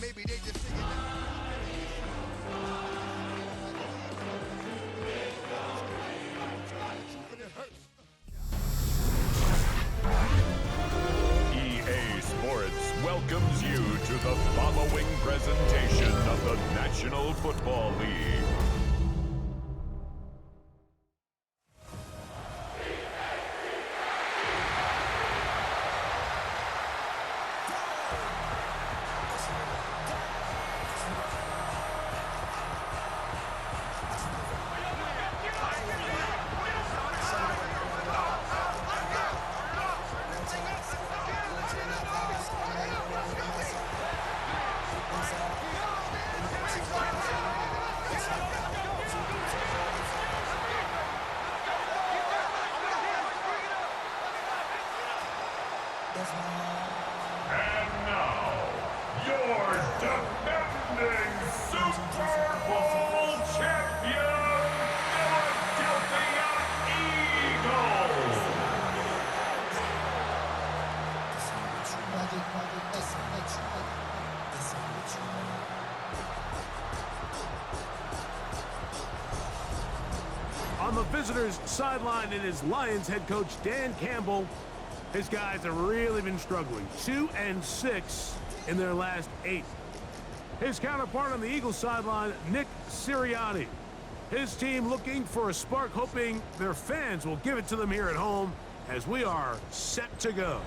Maybe they just figured EA Sports welcomes you to the following presentation of the National Football League. And now, your defending Super Bowl champion, Philadelphia Eagles! On the visitors' sideline, it is Lions head coach Dan Campbell. His guys have really been struggling. 2-6 in their last 8. His counterpart on the Eagles sideline, Nick Sirianni. His team looking for a spark, hoping their fans will give it to them here at home as we are set to go.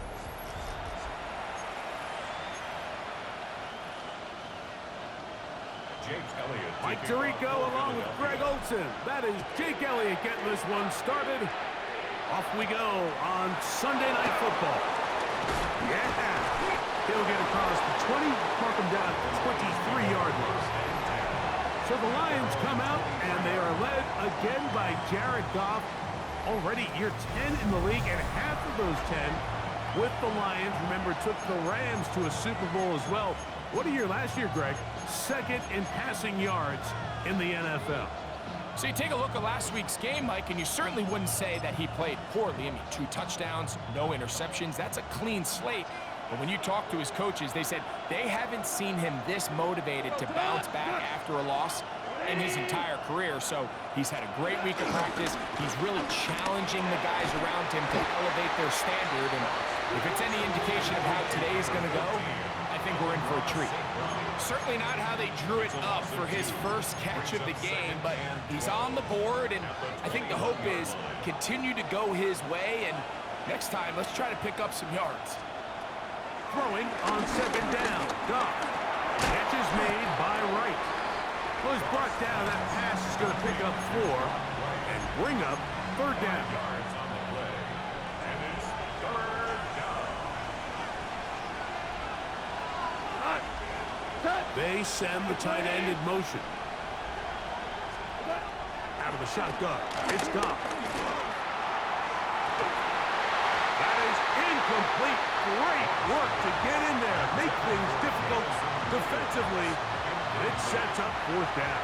Mike Tirico along with Greg Olsen. That is Jake Elliott getting this one started. Off we go on Sunday Night Football. Yeah. He'll get across the 20, mark him down at the 23-yard line. So the Lions come out, and they are led again by Jared Goff. Already year 10 in the league, and half of those 10 with the Lions. Remember, took the Rams to a Super Bowl as well. What a year last year, Greg. Second in passing yards in the NFL. So you take a look at last week's game, Mike, and you certainly wouldn't say that he played poorly. I mean, 2 touchdowns, no interceptions. That's a clean slate. But when you talk to his coaches, they said they haven't seen him this motivated to bounce back after a loss in his entire career. So he's had a great week of practice. He's really challenging the guys around him to elevate their standard. And if it's any indication of how today is going to go, I think we're in for a treat. Certainly not how they drew it up for his first catch of the game, but he's on the board, and I think the hope is continue to go his way, and next time, let's try to pick up some yards. Throwing on second down. Goff. Catch is made by Wright. Well, he's brought down. That pass is going to pick up 4 and bring up third down. They send the tight end in motion. Out of the shotgun. It's Goff. That is incomplete. Great work to get in there. Make things difficult defensively. It sets up fourth down.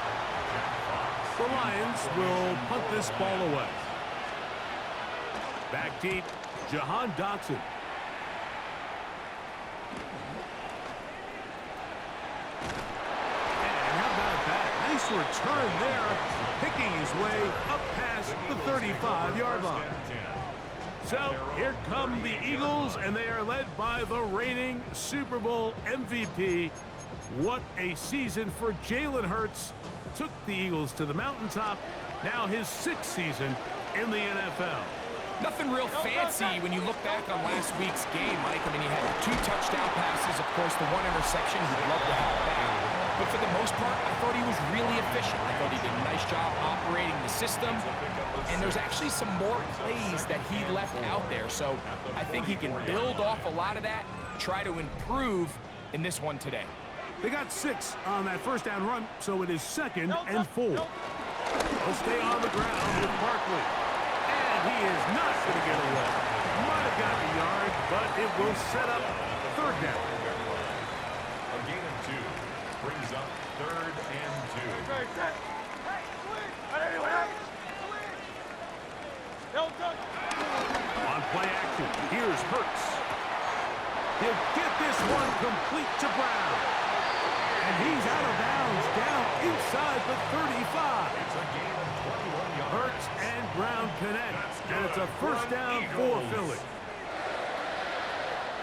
The Lions will punt this ball away. Back deep, Jahan Dotson. Nice return there, picking his way up past the 35-yard line. So here come the Eagles, and they are led by the reigning Super Bowl MVP. What a season for Jalen Hurts. Took the Eagles to the mountaintop. Now his 6th season in the NFL. Nothing real fancy when you look back on last week's game, Mike. I mean, he had 2 touchdown passes, of course, the 1 interception. We'd love to have that. But for the most part, I thought he was really efficient. I thought he did a nice job operating the system. And there's actually some more plays that he left out there. So I think he can build off a lot of that, try to improve in this one today. They got 6 on that first down run, so it is 2nd and 4. They'll stay on the ground with Barkley. And he is not going to get away. Might have gotten a yard, but it will set up third down. A gain of 2 brings up 3rd and 2. On play action, here's Hurts. He'll get this one complete to Brown. inside the 35. It's a gain of 21 yards. Hurts and Brown connect, and it's a first down for Philly.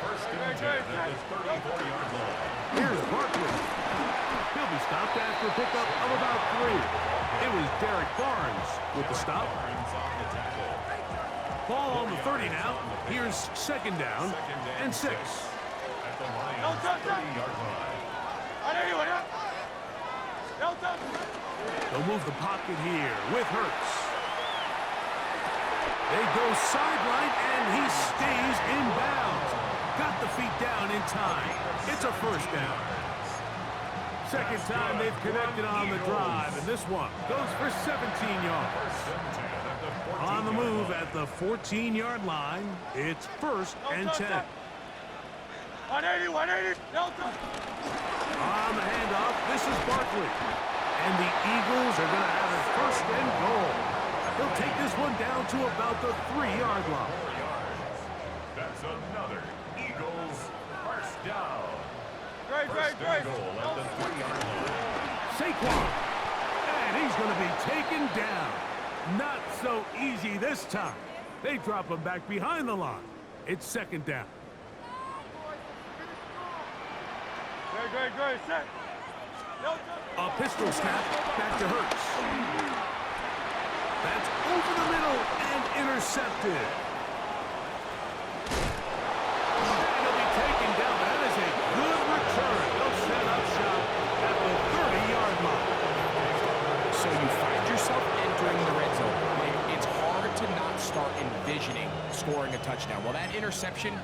First and 10 at the 34-yard line. Here's Barkley. He'll be stopped after a pickup of about 3. It was Derek Barnes with the stop. Barnes on the tackle. Ball on the 30 now. Here's second down and 6. At the Lions' 30-yard line. They'll move the pocket here with Hurts. They go sideline, and he stays in bounds. Got the feet down in time. It's a first down. Second time they've connected on the drive, and this one goes for 17 yards. On the move at the 14-yard line, it's first and 10. 180, Delta. On the handoff, this is Barkley. And the Eagles are going to have a first and goal. They'll take this one down to about the 3-yard line. 4 yards. That's another Eagles first down. First and goal at the 3-yard line. Saquon. And he's going to be taken down. Not so easy this time. They drop him back behind the line. It's second down. Great, set. A pistol snap back to Hurts. That's over the middle and intercepted. And he'll be taken down. That is a good return. They'll set up shop at the 30-yard line. So you find yourself entering the red zone. It's hard to not start envisioning scoring a touchdown. Well, that interception,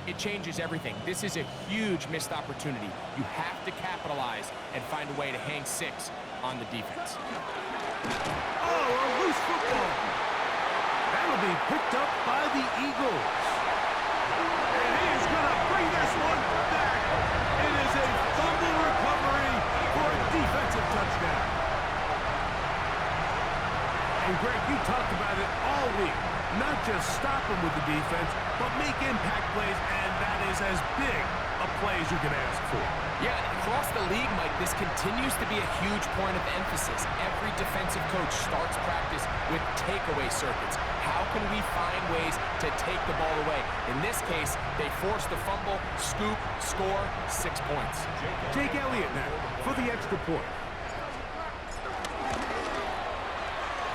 it changes everything. This is a huge missed opportunity. You have to capitalize and find a way to hang 6 on the defense. Oh, a loose football. That'll be picked up by the Eagles. And he is going to bring this one back. It is a fumble recovery for a defensive touchdown. And Greg, you talked about it all week. Not just stop him with the defense, but make impact plays, and that is as big a play as you can ask for. Yeah, across the league, Mike, this continues to be a huge point of emphasis. Every defensive coach starts practice with takeaway circuits. How can we find ways to take the ball away? In this case, they forced the fumble, scoop, score, 6 points. Jake Elliott now for the extra point.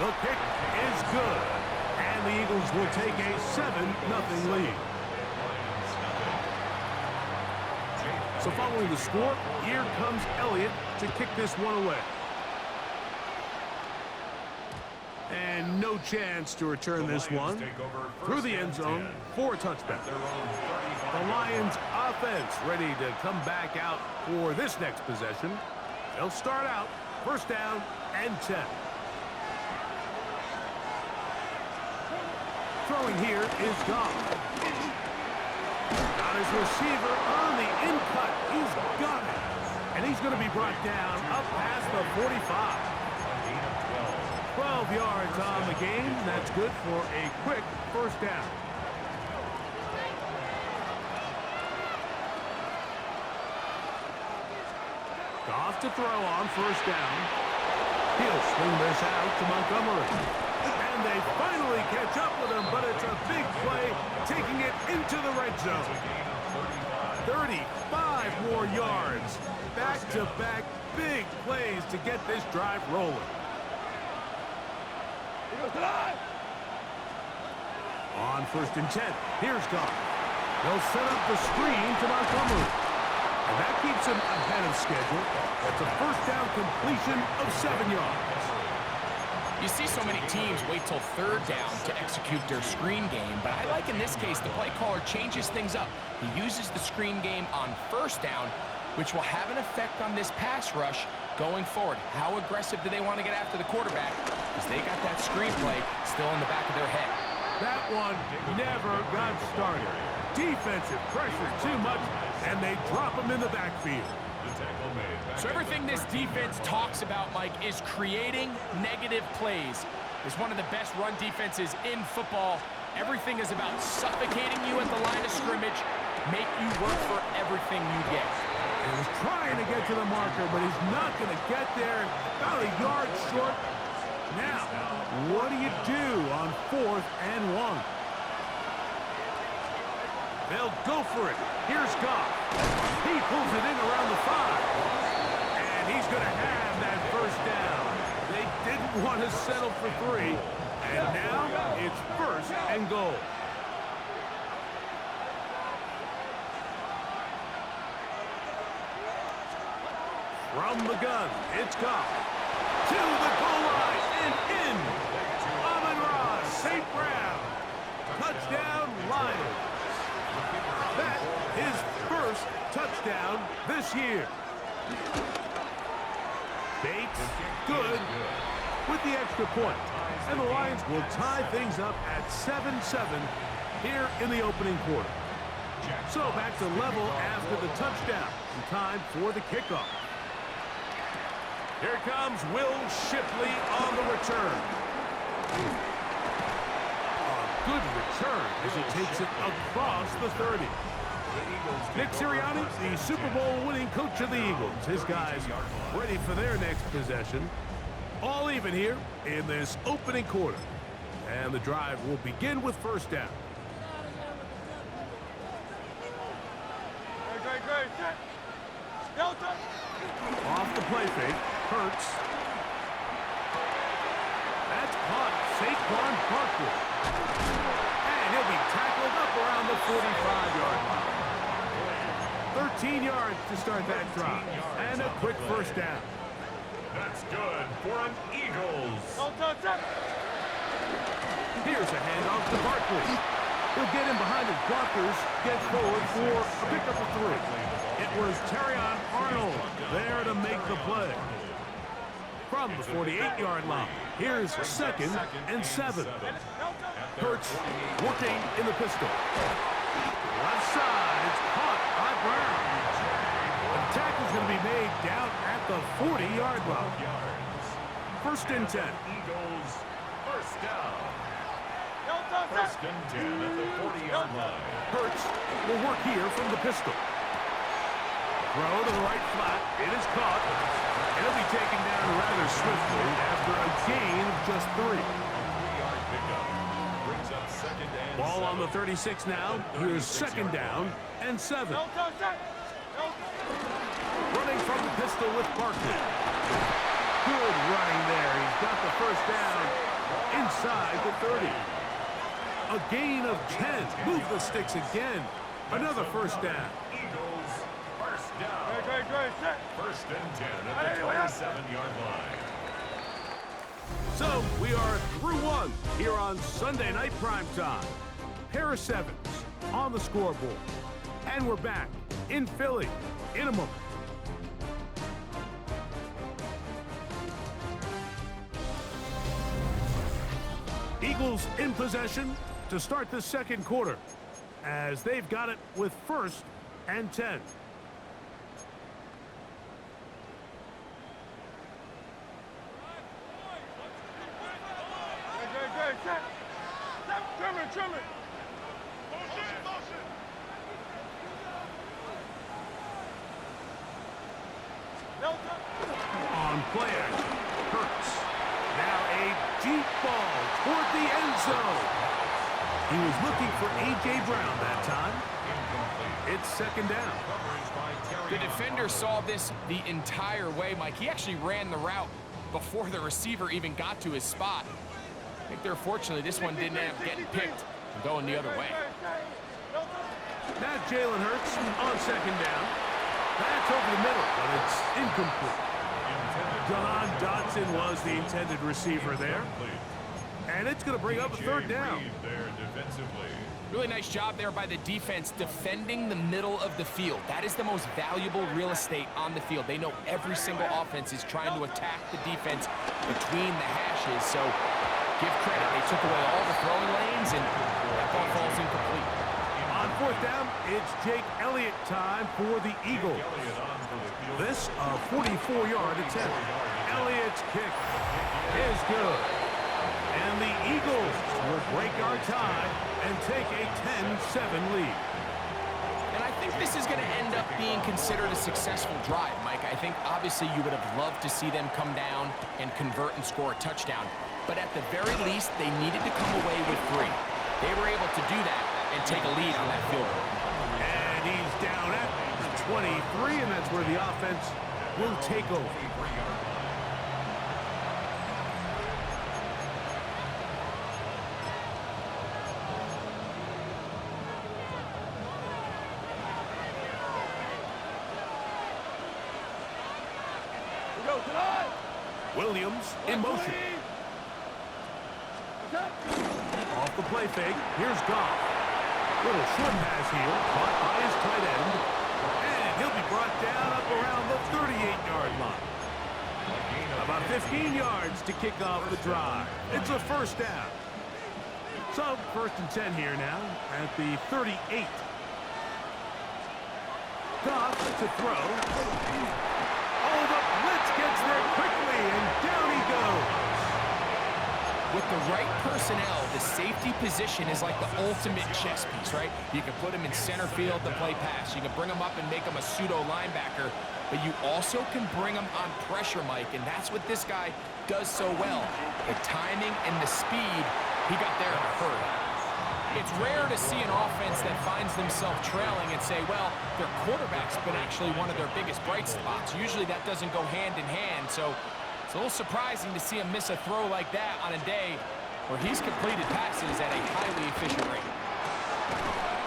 The kick is good. And the Eagles will take a 7-0 lead. So following the score, here comes Elliott to kick this one away. And no chance to return this one through the end zone for a touchdown. The Lions offense ready to come back out for this next possession. They'll start out first down and 10. Throwing here is Goff. Got his receiver on the in-cut. He's got it. And he's going to be brought down up past the 45. 12 yards on the game. That's good for a quick first down. Goff to throw on first down. He'll swing this out to Montgomery. And they finally catch up with him, but it's a big play, taking it into the red zone. 35 more yards. Back-to-back big plays to get this drive rolling. On first and 10, here's Goff. They'll set up the screen to Montgomery. And that keeps him ahead of schedule. That's a first down completion of 7 yards. You see so many teams wait till third down to execute their screen game, but I like in this case the play caller changes things up. He uses the screen game on first down, which will have an effect on this pass rush going forward. How aggressive do they want to get after the quarterback? Because they got that screen play still in the back of their head. That one never got started. Defensive pressure too much, and they drop him in the backfield. So everything this defense talks about, Mike, is creating negative plays. It's one of the best run defenses in football. Everything is about suffocating you at the line of scrimmage, make you work for everything you get. He was trying to get to the marker, but he's not going to get there. About a yard short. Now, what do you do on 4th and 1? They'll go for it. Here's Goff. He pulls it in around the 5. And he's going to have that first down. They didn't want to settle for 3. And now it's 1st and goal. From the gun, it's Goff. To the goal line and in. Amon-Ra St. Brown. Touchdown, Lions. That is first touchdown this year. Bates, good, with the extra point. And the Lions will tie things up at 7-7 here in the opening quarter. So back to level after the touchdown. And time for the kickoff. Here comes Will Shipley on the return. A good return as he takes it across the 30. Nick Sirianni, the Super Bowl winning coach of the Eagles. His guys ready for their next possession. All even here in this opening quarter. And the drive will begin with first down. Off the play fake, Hurts. That's caught, Saquon Barkley. And he'll be tackled up around the 45-yard line. 13 yards to start that drive. And a quick first down. That's good for an Eagles. Here's a handoff to Barkley. He'll get in behind his blockers, get forward for a pickup of 3. It was Terrion Arnold there to make the play. From the 48-yard line, here's 2nd and 7. Hurts working in the pistol. Left side, it's caught by Brown. The tackle's going to be made down at the 40-yard line. 1st and 10. Eagles, first down. 1st and 10 at the 40-yard line. Hurts will work here from the pistol. Throw to the right flat. It is caught. It'll be taken down rather swiftly after a gain of just 3. 3-yard pickup. Brings up 2nd and Ball 7. on the 36 now. Here's 2nd down and 7. Running from the pistol with Barkley. Good running there. He's got the first down inside the 30. A gain of 10. Move the sticks again. Another first down. Eagles, first down. 1st and 10 at the 27-yard line. So we are through 1 here on Sunday Night Primetime. Pair of 7s on the scoreboard. And we're back in Philly in a moment. Eagles in possession to start the second quarter as they've got it with 1st and 10. On play action, Hurts. Now a deep ball toward the end zone. He was looking for A.J. Brown that time. It's 2nd down. The defender saw this the entire way, Mike. He actually ran the route before the receiver even got to his spot. I think they're fortunate this one didn't end up getting picked and going the other way. Now Jalen Hurts on 2nd down. That's over the middle, but it's incomplete. Don Dotson was the intended receiver there. And it's going to bring up a 3rd down. Really nice job there by the defense defending the middle of the field. That is the most valuable real estate on the field. They know every single offense is trying to attack the defense between the hashes. So give credit. They took away all the throwing lanes, and that ball falls incomplete. On 4th down, it's Jake Elliott time for the Eagles. This a 44-yard attempt. Elliott's kick is good. And the Eagles will break our tie and take a 10-7 lead. And I think this is going to end up being considered a successful drive, Mike. I think obviously you would have loved to see them come down and convert and score a touchdown. But at the very least, they needed to come away with 3. They were able to do that and take a lead on that field goal. And he's down at the 23, and that's where the offense will take over. Williams in motion. Off the play fake. Here's Goff. Little short pass here. Caught by his tight end. And he'll be brought down up around the 38-yard line. About 15 yards to kick off the drive. It's a first down. So, 1st and 10 here now at the 38. Goff to throw. Oh, the blitz gets there quickly, and down he goes. With the right personnel, the safety position is like the ultimate chess piece, right? You can put him in center field to play pass. You can bring him up and make him a pseudo linebacker, but you also can bring him on pressure, Mike, and that's what this guy does so well. The timing and the speed, he got there in a hurry. It's rare to see an offense that finds themselves trailing and say, well, their quarterback's been actually one of their biggest bright spots. Usually that doesn't go hand in hand, so it's a little surprising to see him miss a throw like that on a day where he's completed passes at a highly efficient rate.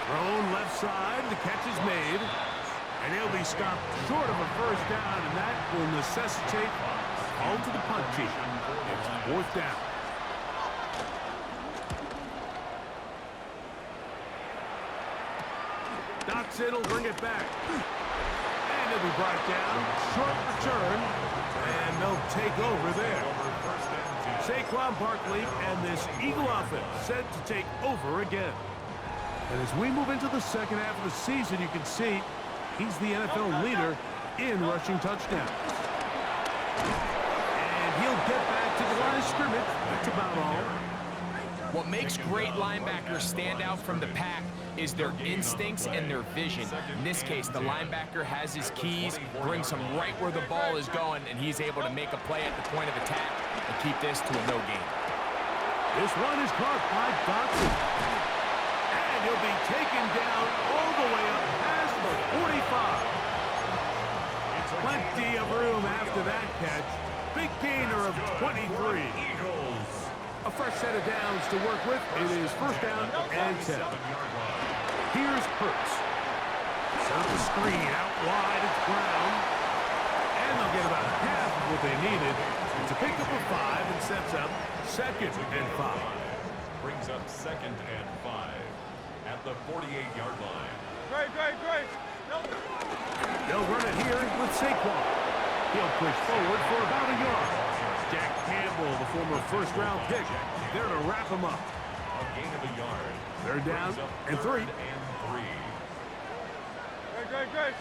Thrown left side, the catch is made, and he'll be stopped short of a first down, and that will necessitate a call to the punt team. It's 4th down. Knocks in, will bring it back. And he'll be brought down. Short return. And they'll take over there. Saquon Barkley and this Eagle offense set to take over again. And as we move into the second half of the season, you can see he's the NFL leader in rushing touchdowns. And he'll get back to the line of scrimmage. That's about all. What makes great linebackers stand out from the pack is their instincts and their vision. In this case, the linebacker has his keys, brings him right where the ball is going, and he's able to make a play at the point of attack and keep this to a no gain. This one is caught by Dotson. And he'll be taken down all the way up past the 45. Plenty of room after that catch. Big gainer of 23. A fresh set of downs to work with. It is 1st down and 10. Here's Hurts. Set the screen out wide. It's Brown. And they'll get about half of what they needed. It's a pickup of 5 and sets up 2nd and 5. Brings up 2nd and 5 at the 48-yard line. Great. They'll run it here with Saquon. He'll push forward for about a yard. Jack Campbell, the former 1st-round pick, there to wrap him up. A gain of a yard. 3rd down and 3. Great.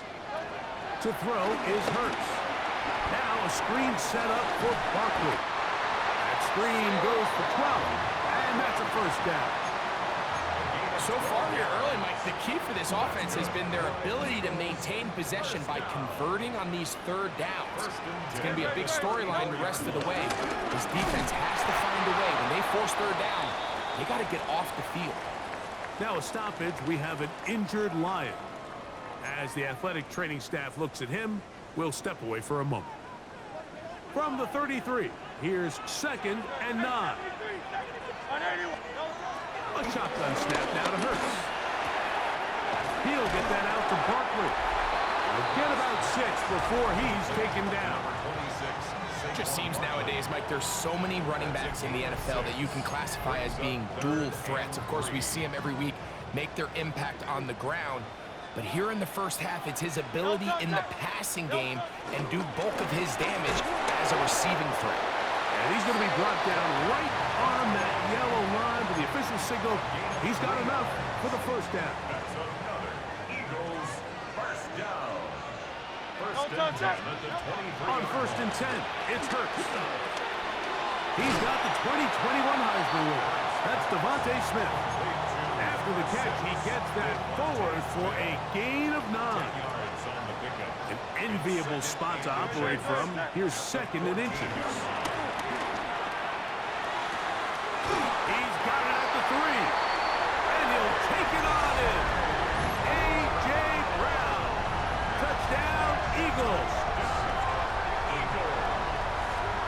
To throw is Hurts. Now a screen set up for Barkley. That screen goes for 12, and that's a 1st down. So far here early, Mike, the key for this offense has been their ability to maintain possession by converting on these 3rd downs. It's going to be a big storyline the rest of the way. This defense has to find a way. When they force 3rd down, they got to get off the field. Now a stoppage, we have an injured Lion. As the athletic training staff looks at him, we'll step away for a moment. From the 33, here's 2nd and 9. A shotgun snap now to Hurts. He'll get that out to Barkley. He'll get about 6 before he's taken down. It just seems nowadays, Mike, there's so many running backs in the NFL that you can classify as being dual threats. Of course, we see them every week make their impact on the ground. But here in the first half, it's his ability in the passing game and do bulk of his damage as a receiving threat. And he's going to be brought down right on that yellow line to the official signal. He's got enough for the 1st down. That's another Eagles 1st down. 1st and 10 at the 23. On 1st and 10, it's Hurts. He's got the 2021 Heisman winner. That's Devontae Smith. After after the catch, he gets that forward for a gain of 9. An enviable spot to operate from. Here's 2nd and inches. He's got it at the 3. And he'll take it on in. A.J. Brown. Touchdown, Eagles.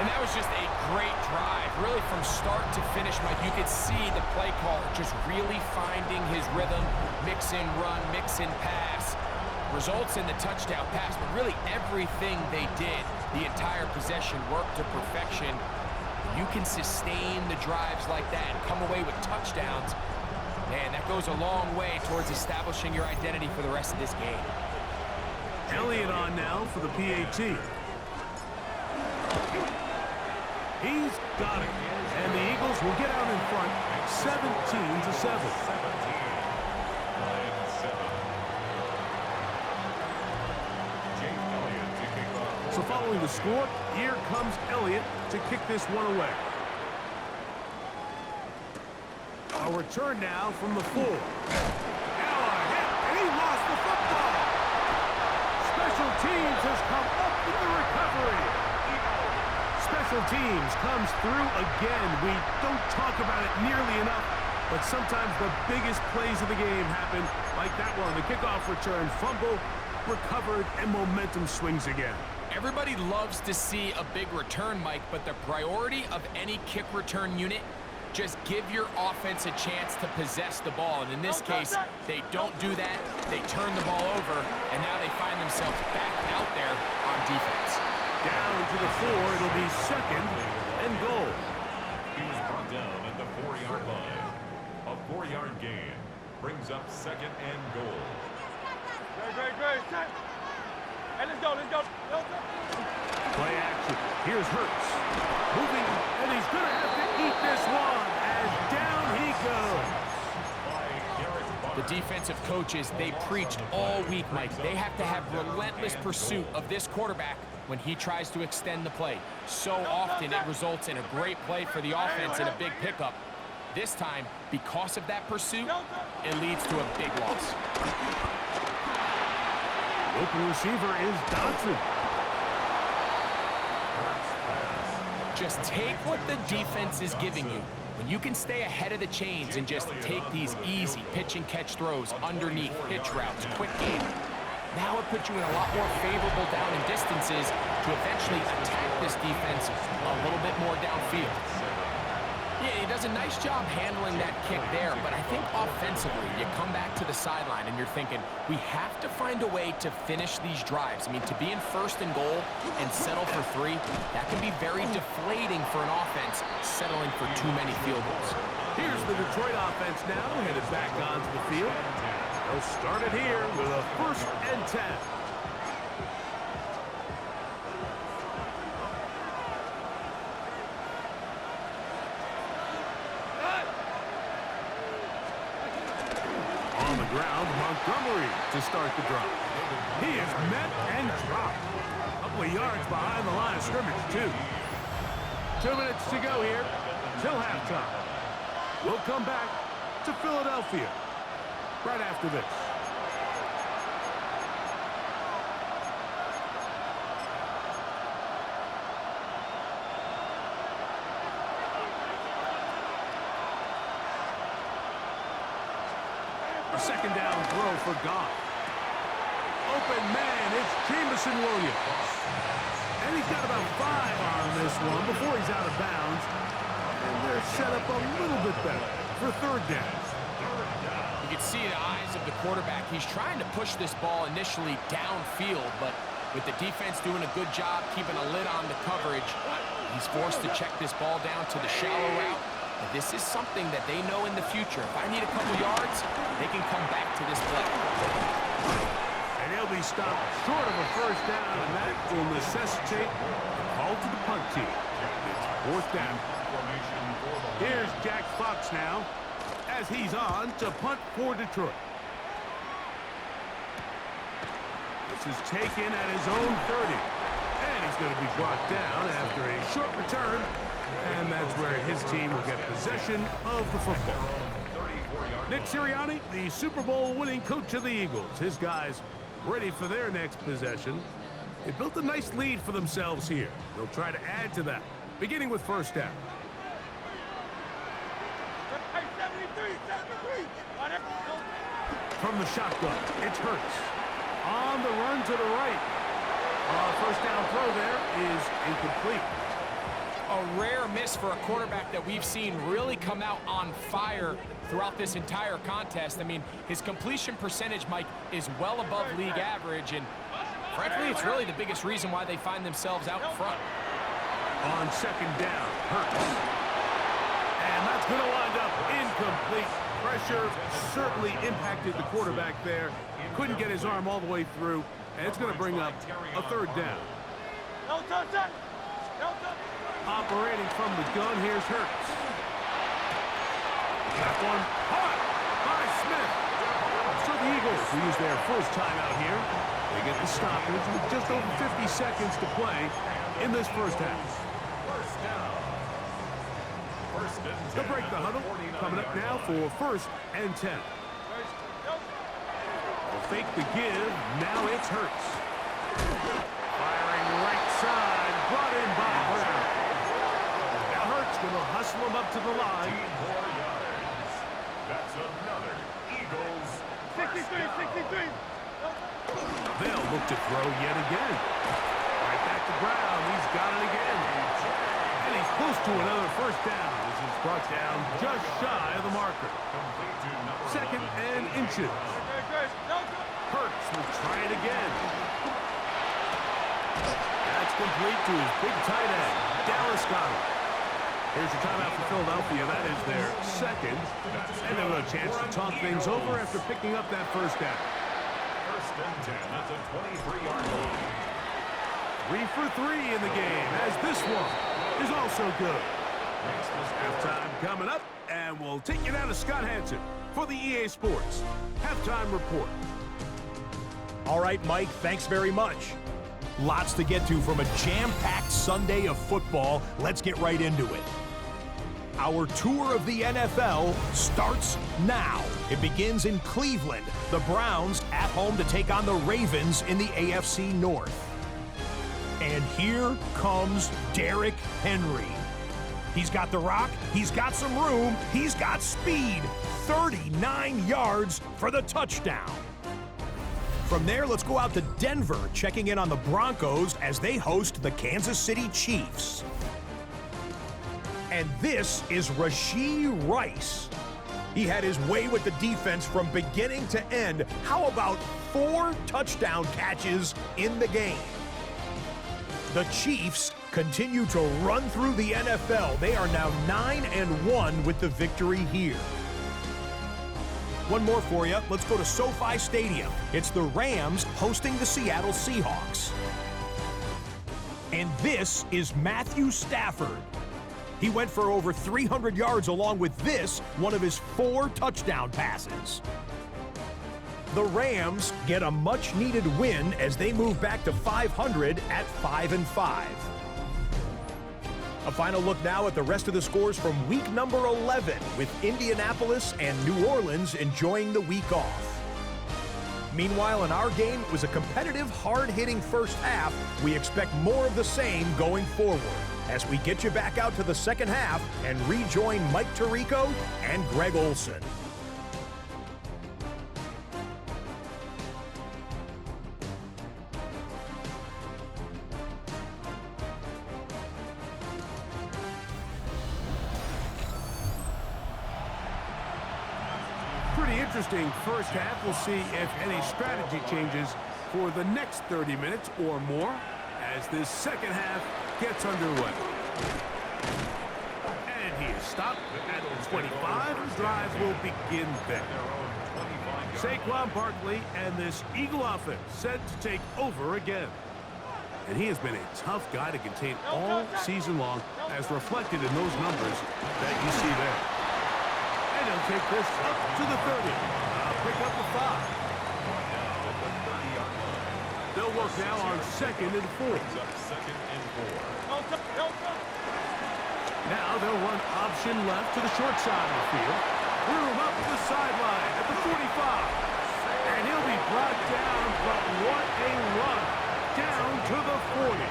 And that was just a great drive. Really from start to finish, Mike, you could see the play caller just really finding his rhythm. Mix in run, mix in pass. Results in the touchdown pass, but really everything they did, the entire possession worked to perfection. You can sustain the drives like that and come away with touchdowns. Man, that goes a long way towards establishing your identity for the rest of this game. Elliott on now for the PAT. He's got it. And the Eagles will get out in front 17-7. So following the score, here comes Elliott to kick this one away. A return now from the 4. Now a hit, and he lost the football. Special teams has come up with the recovery. Special teams comes through again. We don't talk about it nearly enough, but sometimes the biggest plays of the game happen like that one. The kickoff return, fumble, recovered, and momentum swings again. Everybody loves to see a big return, Mike, but the priority of any kick return unit, just give your offense a chance to possess the ball. And in this case, they don't do that. They turn the ball over, and now they find themselves back out there on defense. Down to the 4, it'll be 2nd and goal. He was brought down at the 4-yard line. A 4-yard gain brings up 2nd and goal. Great. Hey, let's go. Play action. Here's Hurts. Moving, and he's going to have to eat this one as down he goes. The defensive coaches, they preached all week, Mike. They have to have relentless pursuit of this quarterback when he tries to extend the play. So often it results in a great play for the offense and a big pickup. This time, because of that pursuit, it leads to a big loss. The open receiver is Dodson. Just take what the defense is giving you. When you can stay ahead of the chains and just take these easy pitch and catch throws underneath, pitch routes, quick game, now it puts you in a lot more favorable down and distances to eventually attack this defense a little bit more downfield. Yeah, he does a nice job handling that kick there, but I think offensively, you come back to the sideline and you're thinking, we have to find a way to finish these drives. I mean, to be in 1st and goal and settle for 3, that can be very deflating for an offense settling for too many field goals. Here's the Detroit offense now, headed back onto the field. They'll start it here with a 1st and 10. On the ground, Montgomery to start the drop. He is met and dropped. A couple of yards behind the line of scrimmage, too. 2 minutes to go here till halftime. We'll come back to Philadelphia right after this. A 2nd down throw for Goff. Open man, it's Jameson Williams. And he's got about 5 on this one before he's out of bounds. And they're set up a little bit better for 3rd down. You can see the eyes of the quarterback. He's trying to push this ball initially downfield, but with the defense doing a good job keeping a lid on the coverage, he's forced to check this ball down to the shallow route. This is something that they know in the future. If I need a couple yards, they can come back to this play. And he'll be stopped short of a 1st down, and that will necessitate a call to the punt team. It's 4th down. Here's Jack Fox now, as he's on to punt for Detroit. This is taken at his own 30. And he's going to be brought down after a short return. And that's where his team will get possession of the football. 34-yard Nick Sirianni, the Super Bowl winning coach of the Eagles. His guys ready for their next possession. They built a nice lead for themselves here. They'll try to add to that, beginning with first down. Hey, 73, 73. From the shotgun, it's Hurts. On the run to the right. First down throw there is incomplete. A rare miss for a quarterback that we've seen really come out on fire throughout this entire contest. I mean, his completion percentage, Mike, is well above league average, and frankly, it's really the biggest reason why they find themselves out in front. On second down, Hurts. And that's going to wind up incomplete. Pressure certainly impacted the quarterback there. Couldn't get his arm all the way through, and it's going to bring up a third down. Operating from the gun, here's Hurts. That one caught by Smith. So the Eagles will use their first timeout here. They get the stoppage with just over 50 seconds to play in this first half. They'll break the huddle. Coming up now for first and 10. They'll fake the give. Now it's Hurts. Firing right side. Brought in by Brown. Now Hurts going to hustle him up to the line. That's another Eagles. 63, 63. They'll look to throw yet again. Right back to Brown. He's got it again. And he's close to another first down. This is brought down just shy of the marker. Second and inches. Hurts will try it again. That's complete to his big tight end, Dallas Goedert. Here's your timeout for Philadelphia. That is their second. And they'll have a chance to talk things over after picking up that first down. First and 10 at the 23-yard line. 3 for 3 in the game, as this one is also good. Halftime coming up, and we'll take you down to Scott Hansen for the EA Sports Halftime Report. All right, Mike, thanks very much. Lots to get to from a jam-packed Sunday of football. Let's get right into it. Our tour of the NFL starts now. It begins in Cleveland. The Browns at home to take on the Ravens in the AFC North. And here comes Derrick Henry. He's got the rock, he's got some room, he's got speed. 39 yards for the touchdown. From there, let's go out to Denver, checking in on the Broncos as they host the Kansas City Chiefs. And this is Rashee Rice. He had his way with the defense from beginning to end. How about 4 touchdown catches in the game? The Chiefs continue to run through the NFL. They are now 9-1 with the victory here. One more for you. Let's go to SoFi Stadium. It's the Rams hosting the Seattle Seahawks. And this is Matthew Stafford. He went for over 300 yards along with this, one of his 4 touchdown passes. The Rams get a much-needed win as they move back to 500 at 5-5. A final look now at the rest of the scores from week number 11, with Indianapolis and New Orleans enjoying the week off. Meanwhile, in our game, it was a competitive, hard-hitting first half. We expect more of the same going forward as we get you back out to the second half and rejoin Mike Tirico and Greg Olsen. Pretty interesting first half. We'll see if any strategy changes for the next 30 minutes or more as this second half gets underway. And he is stopped at the 25. The drive will begin there. Saquon Barkley and this Eagle offense set to take over again. And he has been a tough guy to contain all season long, as reflected in those numbers that you see there. And he'll take this up to the 30. Pick up the 5. They'll work now on 2nd and 4. Now they'll run option left to the short side of the field. threw him up the sideline at the 45. And he'll be brought down, but what a run down to the 40.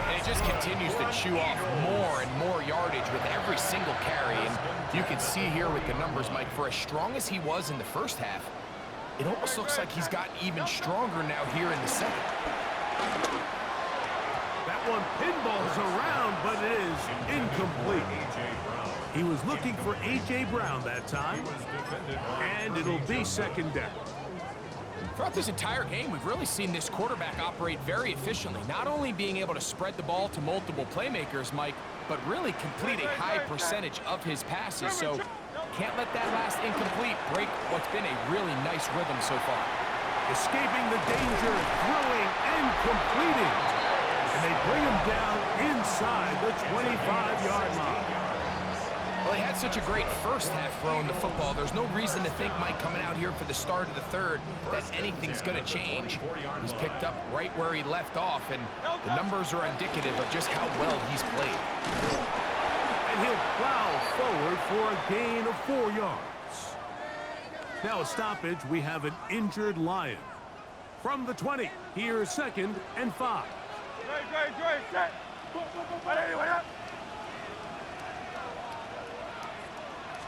And it just continues to chew off more and more yardage with every single carry. And you can see here with the numbers, Mike, for as strong as he was in the first half, it almost looks like he's gotten even stronger now here in the second. That one pinballs around, but it is incomplete. He was looking for A.J. Brown that time, and it'll be second down. Throughout this entire game, we've really seen this quarterback operate very efficiently, not only being able to spread the ball to multiple playmakers, Mike, but really complete a high percentage of his passes. So can't let that last incomplete break what's been a really nice rhythm so far. Escaping the danger, throwing and completing. And they bring him down inside the 25-yard line. Well, he had such a great first half throwing the football. There's no reason to think, Mike, coming out here for the start of the third, that anything's going to change. He's picked up right where he left off, and the numbers are indicative of just how well he's played. And he'll plow forward for a gain of 4 yards. Now a stoppage, we have an injured Lion. From the 20, here's 2nd and 5. Great, set. Wait up.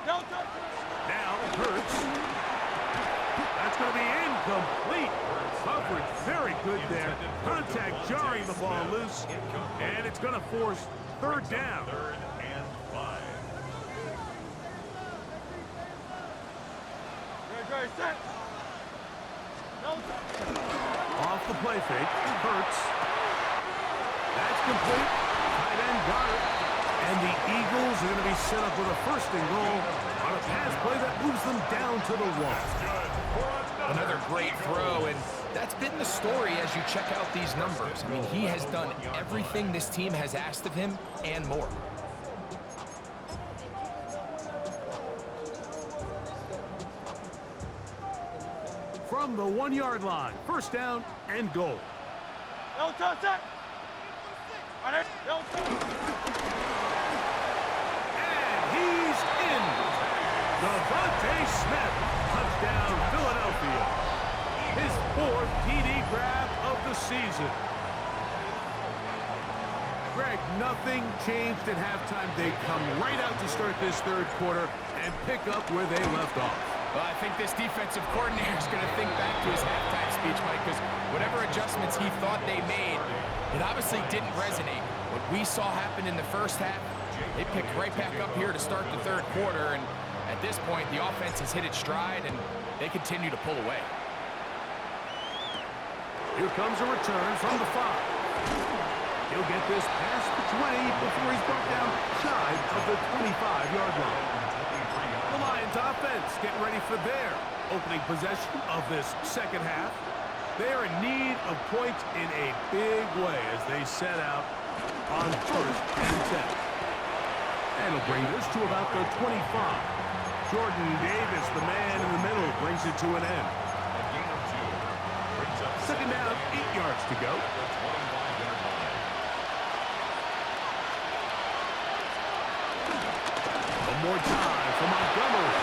Now Hurts. That's going to be incomplete. Coverage very good there. Contact jarring the ball loose. And it's going to force 3rd down. 3rd and 5. Great, set. Off the play fake. Hurts. That's complete. Tight end got it. And the Eagles are going to be set up with a 1st and goal on a pass play that moves them down to the 1. Another great throw, and that's been the story as you check out these numbers. I mean, he has done everything this team has asked of him and more. From the 1-yard line, 1st down and goal. No touch that. No touch. He's in. Devontae Smith, touchdown Philadelphia. His 4th TD grab of the season. Greg, nothing changed at halftime. They come right out to start this 3rd quarter and pick up where they left off. Well, I think this defensive coordinator is going to think back to his halftime speech, Mike, because whatever adjustments he thought they made, it obviously didn't resonate. What we saw happen in the first half, they picked right back up here to start the 3rd quarter, and at this point, the offense has hit its stride, and they continue to pull away. Here comes a return from the 5. He'll get this past the 20 before he's brought down shy of the 25-yard line. The Lions offense getting ready for their opening possession of this 2nd half. They're in need of points in a big way as they set out on 1st and 10. And it'll bring this to about the 25. Jordan Davis, the man in the middle, brings it to an end. A gain of 2 brings up 2nd down, 8 yards to go. One more time for Montgomery.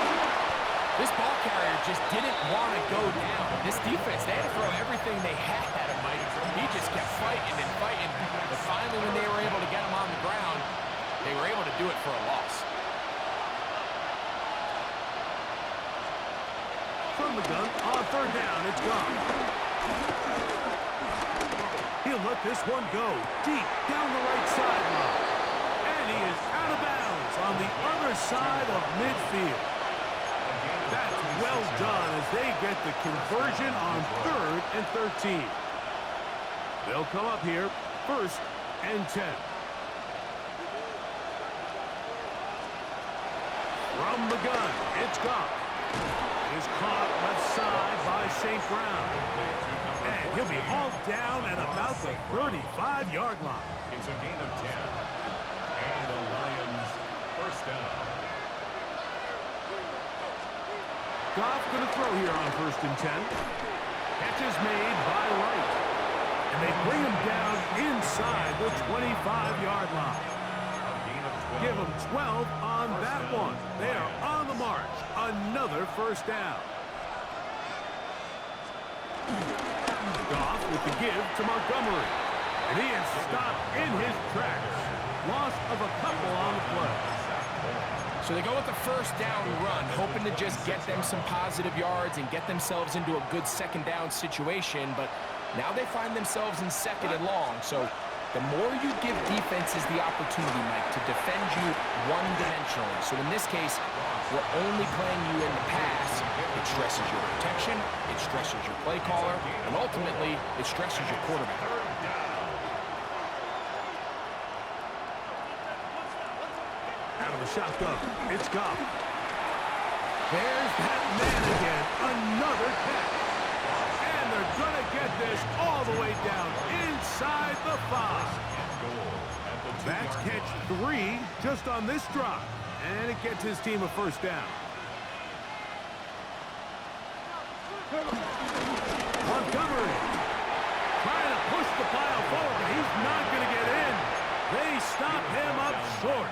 This ball carrier just didn't want to go down. This defense, they had to throw everything they had at him, Mike. He just kept fighting and fighting. But finally, when they were able to get him on the ground, they were able to do it for a loss. From the gun, on 3rd down, it's gone. He'll let this one go deep down the right sideline. And he is out of bounds on the other side of midfield. That's well done as they get the conversion on 3rd and 13. They'll come up here, 1st and 10. From the gun, it's Goff. It is caught left side by St. Brown. And he'll be hauled down at about the 35-yard line. It's a gain of 10. And the Lions 1st down. Goff going to throw here on 1st and 10. Catch is made by Wright. And they bring him down inside the 25-yard line. A gain of Give them 12 on that one. They are on the march. Another first down. Goff with the give to Montgomery. And he is stopped in his tracks. Loss of a couple on the play. So they go with the first down run, hoping to just get them some positive yards and get themselves into a good second down situation, but now they find themselves in second and long. So the more you give defenses the opportunity, Mike, to defend you one-dimensionally. So in this case, we're only playing you in the pass. It stresses your protection, it stresses your play caller, and ultimately, it stresses your quarterback. Out of the shotgun, it's Goff. There's that man again, another catch. And they're going to get this all the way down inside the 5. That's catch 3 just on this drive. And it gets his team a first down. Montgomery trying to push the pile forward, but he's not going to get in. They stop him up short.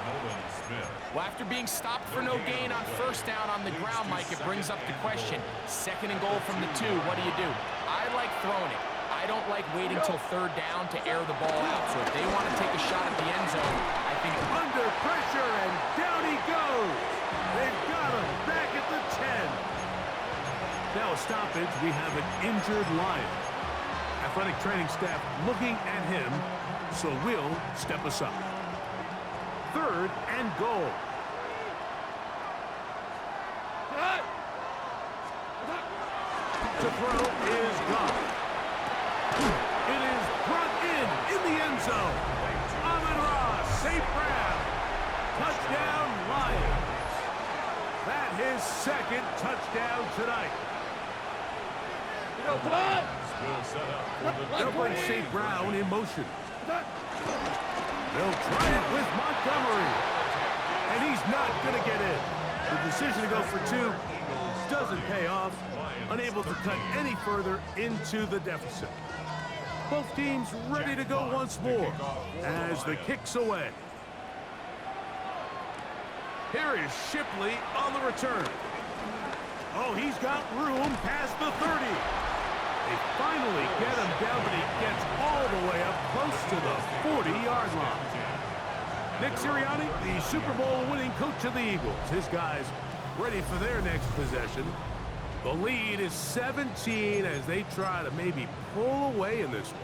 Well, after being stopped for no gain on first down on the ground, Mike, it brings up the question. Second and goal from the 2, what do? I like throwing it. I don't like waiting till third down to air the ball out. So if they want to take a shot at the end zone, I think under pressure, and down he goes. They've got him back at the 10. Now a stoppage, we have an injured Lion. Athletic training staff looking at him, so we'll step aside. Third and goal. To throw is Goff. It is brought in the end zone. Amon-Ra, St. Brown. Touchdown, Lions. That his second touchdown tonight. They'll bring St. Brown in motion. They'll try it with Montgomery. And he's not going to get in. The decision to go for 2 doesn't pay off. Unable to cut any further into the deficit. Both teams ready to go once more as the kick's away. Here is Shipley on the return. Oh, he's got room past the 30. They finally get him down, but he gets all the way up close to the 40-yard line. Nick Sirianni, the Super Bowl winning coach of the Eagles. His guys ready for their next possession. The lead is 17 as they try to maybe pull away in this one.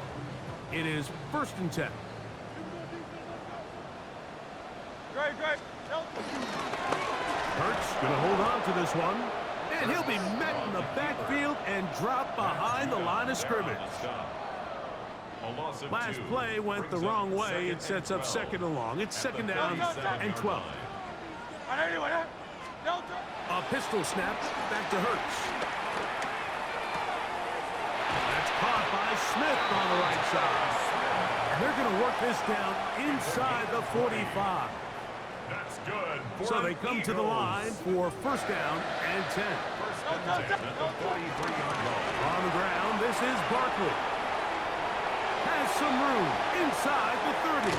It is 1st and 10. Great. Hurts going to hold on to this one. And he'll be met in the backfield and dropped behind the line of scrimmage. Last play went the wrong way. It sets up second and long. It's second down and 12. A pistol snap back to Hurts. That's caught by Smith on the right side. And they're going to work this down inside the 45. That's good. So they come to the line for first down and 10. On the ground, this is Barkley. Has some room inside the 30.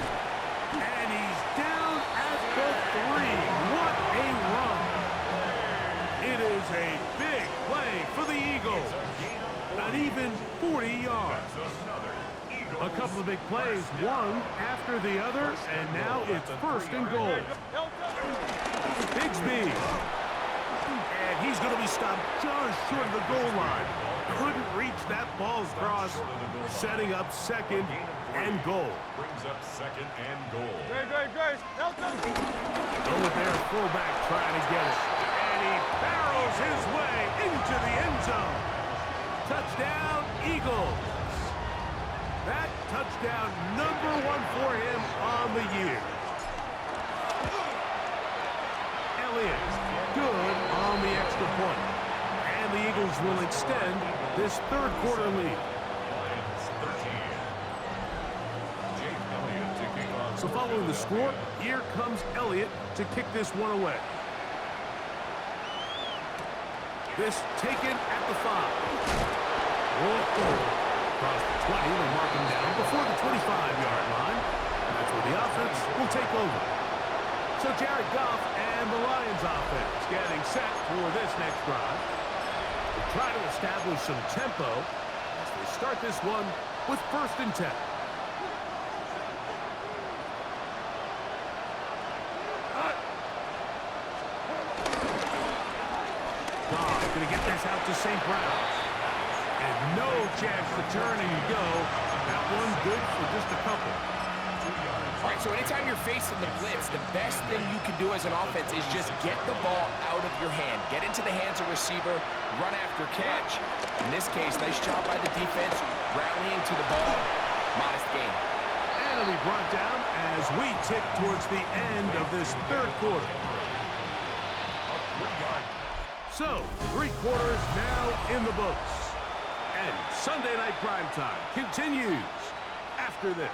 And he's down at the 3. What a run. It is a big play for the Eagles. An even 40 yards. A couple of big plays, one after the other, and now it's 1st and goal. Bigsby. And he's going to be stopped just short of the goal line. Couldn't reach that ball's cross, setting up 2nd and goal. Brings up 2nd and goal. Great. Go with their fullback trying to get it. And he barrels his way into the end zone. Touchdown, Eagles. That touchdown, number 1 for him on the year. Elliott, good on the extra point. And the Eagles will extend this 3rd quarter lead. So following the score, here comes Elliott to kick this one away. This taken at the 5. Across the 20, they'll mark him down before the 25-yard line. And that's where the offense will take over. So Jared Goff and the Lions offense getting set for this next drive. They try to establish some tempo as they start this one with 1st and 10. Goff going to get this out to St. Brown. And no chance to turn and go. That one good for just a couple. All right, so anytime you're facing the blitz, the best thing you can do as an offense is just get the ball out of your hand. Get into the hands of receiver, run after catch. In this case, nice job by the defense, rallying to the ball. Modest gain. And it'll be brought down as we tick towards the end of this 3rd quarter. So, 3 quarters now in the books. And Sunday Night Primetime continues after this.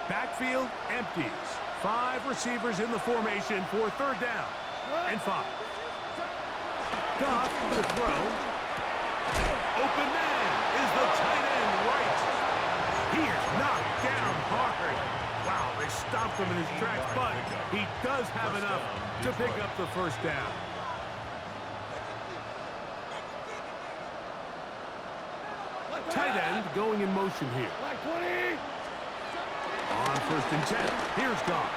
Backfield empties. 5 receivers in the formation for 3rd down and 5. Goff to throw. Open man is the tight end right. He is knocked down hard. Wow, they stopped him in his tracks, but he does have enough to pick up the 1st down. Tight end going in motion here. On 1st and 10, here's Goff.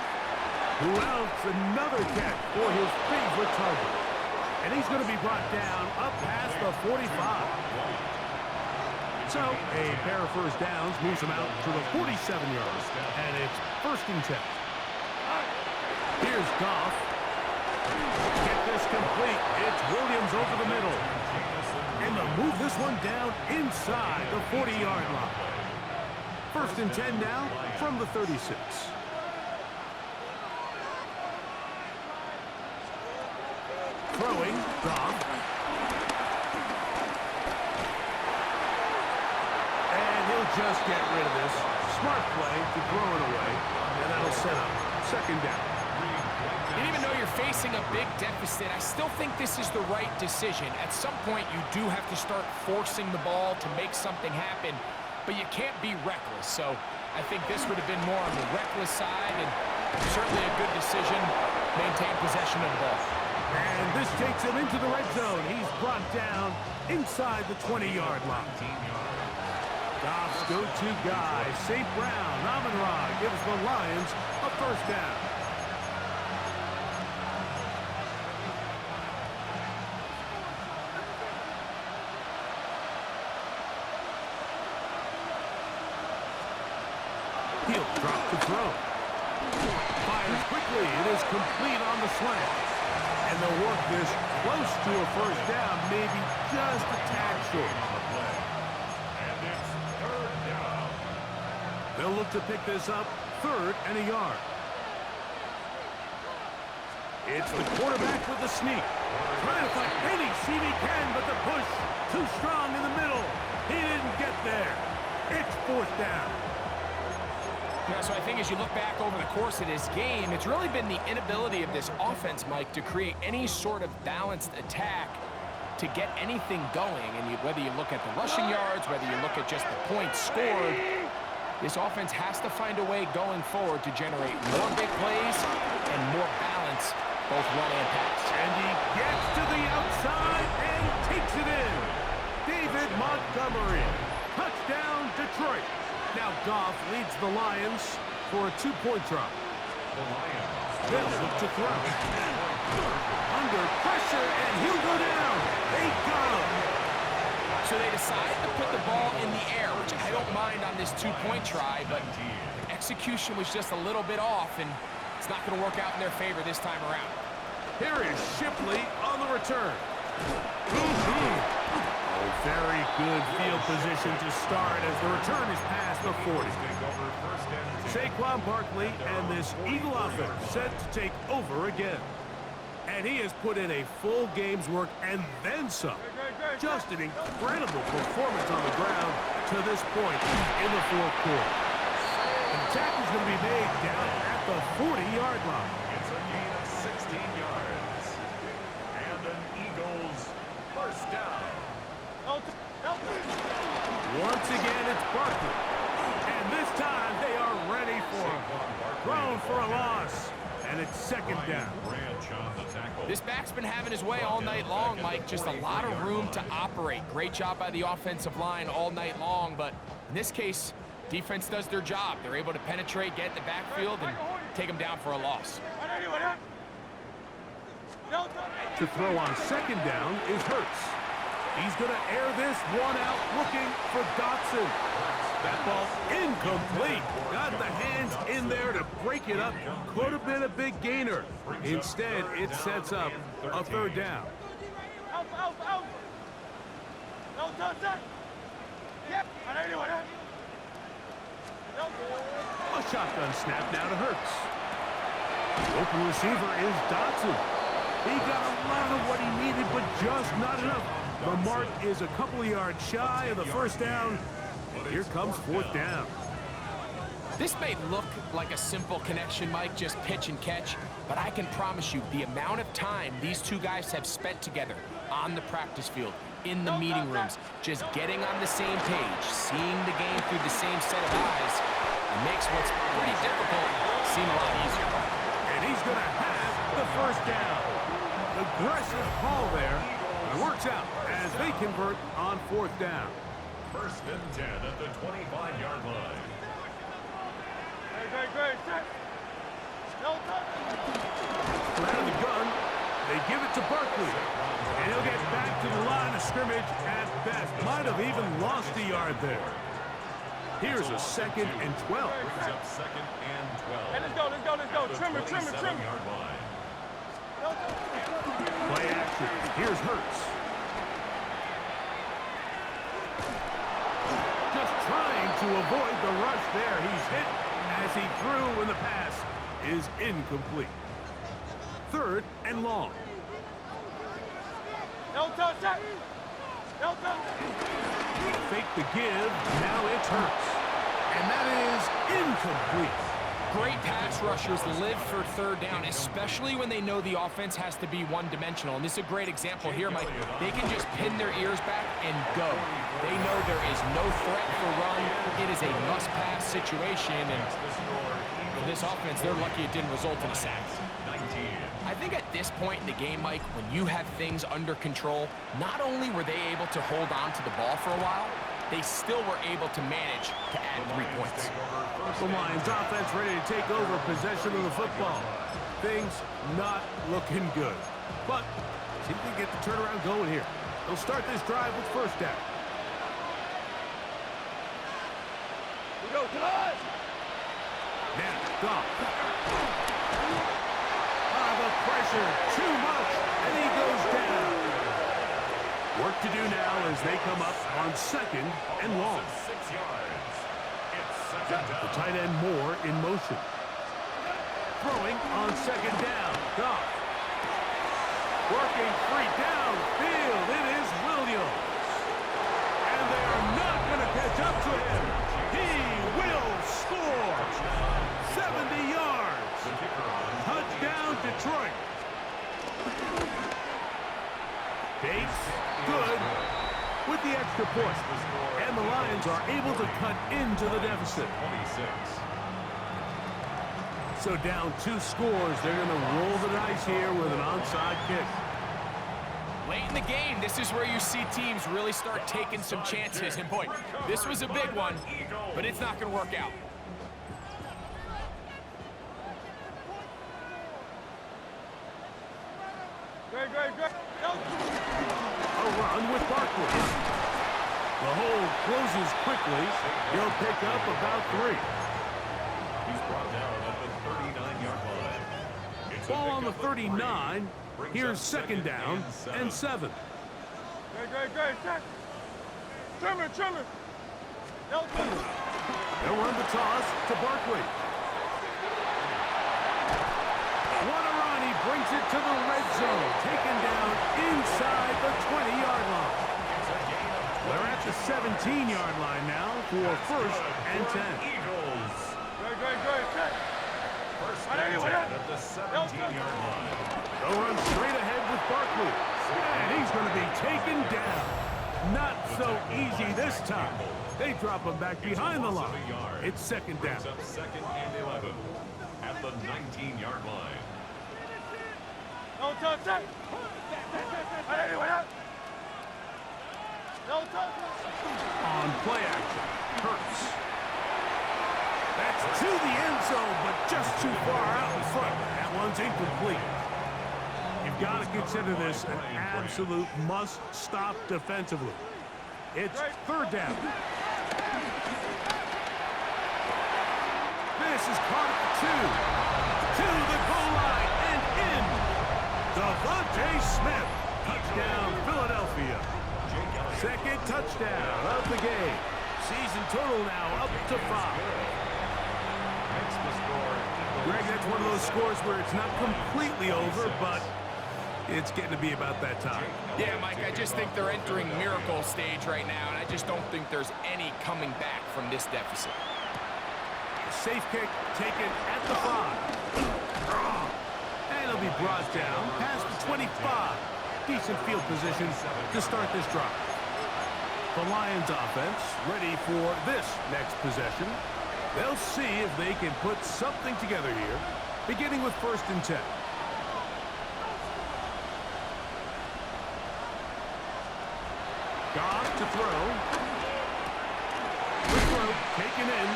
Who else? Another catch for his favorite target. And he's going to be brought down up past the 45. So, a pair of 1st downs moves him out to the 47 yards. And it's 1st and 10. Here's Goff. Get this complete. It's Williams over the middle. And they'll move this one down inside the 40-yard line. 1st and 10 now from the 36. Throwing, Goff. And he'll just get rid of this. Smart play to throw it away. And that'll set up 2nd down. And even though you're facing a big deficit, I still think this is the right decision. At some point, you do have to start forcing the ball to make something happen, but you can't be reckless. So I think this would have been more on the reckless side, and certainly a good decision. Maintain possession of the ball. And this takes him into the red zone. He's brought down inside the 20-yard line. Goff's go-to guy, St. Brown, Amon-Ra, gives the Lions a 1st down. He'll drop to throw. Fires quickly. It is complete on the slant. And they'll work this close to a 1st down, maybe just a tad short. And it's 3rd down. They'll look to pick this up 3rd and a yard. It's the quarterback with the sneak. Trying to find any seam he can, but the push too strong in the middle. He didn't get there. It's 4th down. Yeah, so I think as you look back over the course of this game, it's really been the inability of this offense, Mike, to create any sort of balanced attack to get anything going. And whether you look at the rushing yards, whether you look at just the points scored, this offense has to find a way going forward to generate more big plays and more balance, both run and pass. And he gets to the outside and takes it in. David Montgomery. Touchdown, Detroit. Now Goff leads the Lions for a 2-point drop. They'll look to throw. Under pressure, and he'll go down. They got him. So they decide to put the ball in the air, which I don't mind on this 2-point try, but the execution was just a little bit off, and it's not going to work out in their favor this time around. Here is Shipley on the return. Very good field position to start as the return is past the 40. Saquon Barkley and this Eagle offense set to take over again. And he has put in a full game's work and then some. Just an incredible performance on the ground to this point in the 4th quarter. An attack is going to be made down at the 40-yard line. It's a gain of 16 yards. And an Eagles 1st down. Once again, it's Barkley. And this time, they are ready for him. Thrown for a loss. and it's second down. This back's been having his way all night long, Mike. Just a lot of room to operate. Great job by the offensive line all night long, but in this case, defense does their job. They're able to penetrate, get in the backfield, and take them down for a loss. To throw on second down is Hurts. He's going to air this one out, looking for Dotson. That ball incomplete. Got the hands in there to break it up. Could have been a big gainer. Instead, it sets up a third down. A shotgun snap now to Hurts. The open receiver is Dotson. He got a lot of what he needed, but just not enough. The mark is a couple of yards shy of the first down. Here comes fourth down. This may look like a simple connection, Mike, just pitch and catch, but I can promise you the amount of time these two guys have spent together on the practice field, in the meeting rooms, just getting on the same page, seeing the game through the same set of eyes, makes what's pretty difficult seem a lot easier. And he's going to have the first down. Aggressive call there. It works out as they convert on fourth down. First and 10 at the 25-yard line. Out of the gun, they give it to Barkley. And he'll get back to the line of scrimmage at best. Might have even lost a yard there. Here's a second and 12. Brings up second and 12. Hey, let's go. Trim it. Yard line. Play action. Here's Hurts. Just trying to avoid the rush there. He's hit as he threw, and the pass is incomplete. Third and long. Fake the give. Now it's Hurts. And that is incomplete. Great pass rushers live for third down, especially when they know the offense has to be one-dimensional. And this is a great example here, Mike. They can just pin their ears back and go. They know there is no threat for run. It is a must-pass situation. And for this offense, they're lucky it didn't result in a sack. I think at this point in the game, Mike, when you have things under control, not only were they able to hold on to the ball for a while, they still were able to manage to add 3 points. The Lions offense ready to take over possession of the football. Things not looking good. But see if they get the turnaround going here. They'll start this drive with first down. We go, Todd! Now, Goff. The pressure, too much, and he goes down. Work to do now as they come up on second and long. 6 yards. It's second down. The tight end Moore in motion. Throwing on second down. Goff. Working free downfield. It is Williams. And they are not going to catch up to him. He will score. 70 yards. Touchdown, Detroit. Bates, good, with the extra point. And the Lions are able to cut into the deficit. 26. So down 2 scores, they're going to roll the dice here with an onside kick. Late in the game, this is where you see teams really start taking some chances. And boy, this was a big one, but it's not going to work out. Great. A run with Barkley. The hole closes quickly. He'll pick up about 3. He's brought down at the 39-yard line. Ball on the 39. Here's second down and 7. Great. Trim it. They'll run the toss to Barkley. What a run. He brings it to the red zone. Taken down inside the 20-yard line. They're at the 17-yard line now for first and 10. Eagles. Great. First and 10 at the 17-yard line. They'll run straight ahead with Barkley. And he's going to be taken down. Not so easy this time. They drop him back behind the line. It's second down. Brings up second and 11. At at the 19-yard line. No touch, set. Anyway, no touch. On play action, Hurts. That's to the end zone, but just too far out in front. That one's incomplete. You've got to consider this an absolute must-stop defensively. It's third down. This is caught at 2. To the goal line and in. Devontae Smith. Touchdown, Philadelphia. Second touchdown of the game. Season total now up to 5. Greg, that's one of those scores where it's not completely over, but it's getting to be about that time. Yeah, Mike, I just think they're entering miracle stage right now, and I just don't think there's any coming back from this deficit. Safe kick taken at the 5. And it'll be brought down past the 25. Decent field position to start this drive. The Lions offense ready for this next possession. They'll see if they can put something together here, beginning with 1st and 10. Goff to throw. The throw taken in.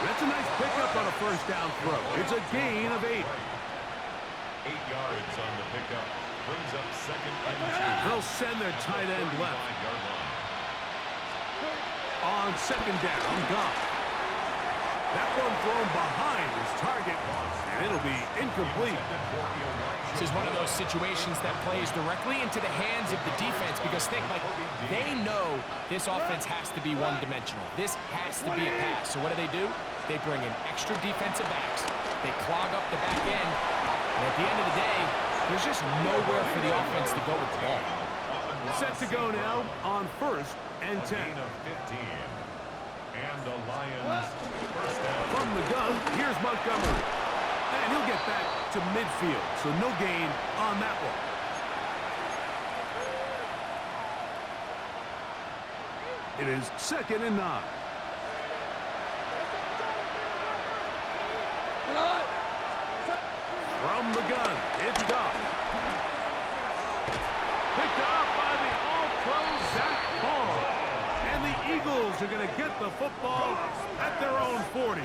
That's a nice pickup on a 1st down throw. It's a gain of 8. 8 yards on the pickup. Brings up 2nd and 2. They'll send their tight end left. On 2nd down, Goff. That one thrown behind his target, and it'll be incomplete. This is one of those situations that plays directly into the hands of the defense because think, like, they know this offense has to be one-dimensional. This has to be a pass. So what do? They bring in extra defensive backs. They clog up the back end. And at the end of the day, there's just nowhere for the offense to go with the ball. Set to go now on 1st and 10. And the Lions 1st down. From the gun, here's Montgomery. And he'll get back to midfield, so no gain on that one. It is 2nd and 9. From the gun, it's Goff. Picked up by the all-pro Zach Paul. And the Eagles are going to get the football at their own 40.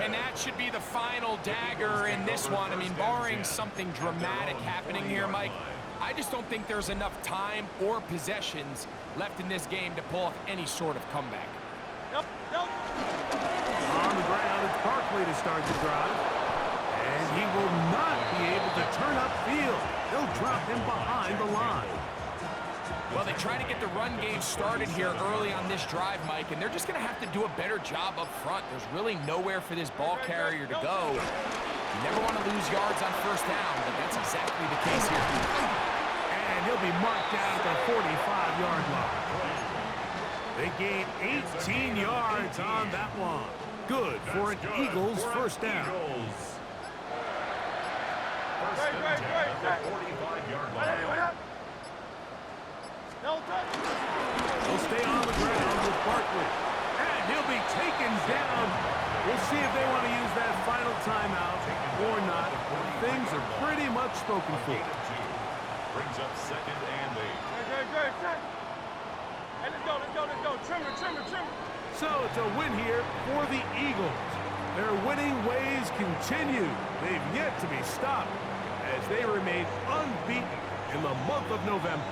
And that should be the final dagger in this one. I mean, barring something dramatic happening here, Mike, I just don't think there's enough time or possessions left in this game to pull off any sort of comeback. Yep. On the ground, it's Barkley to start the drive. And he will not be able to turn upfield. They'll drop him behind the line. Well, they try to get the run game started here early on this drive, Mike, and they're just going to have to do a better job up front. There's really nowhere for this ball carrier to go. You never want to lose yards on 1st down, but that's exactly the case here. And he'll be marked down at the 45-yard line. They gain 18 yards on that one. Good for an Eagles 1st down. First and 10 at the 45-yard line. No touch. He'll stay on the ground with Barkley. And he'll be taken down. We'll see if they want to use that final timeout or not. Things are pretty much spoken for. Brings up 2nd and 8. Great. Hey, let's go. Trim it. So it's a win here for the Eagles. Their winning ways continue. They've yet to be stopped as they remain unbeaten in the month of November.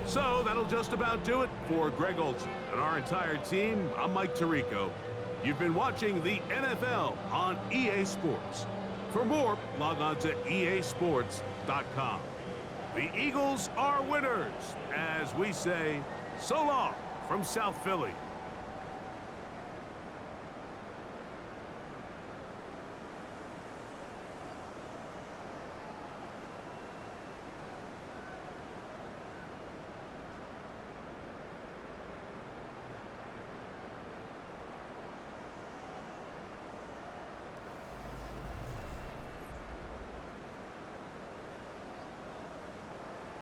So that'll just about do it for Greg Olsen and our entire team. I'm Mike Tirico. You've been watching the NFL on EA Sports. For more, log on to easports.com. The Eagles are winners, as we say, so long from South Philly.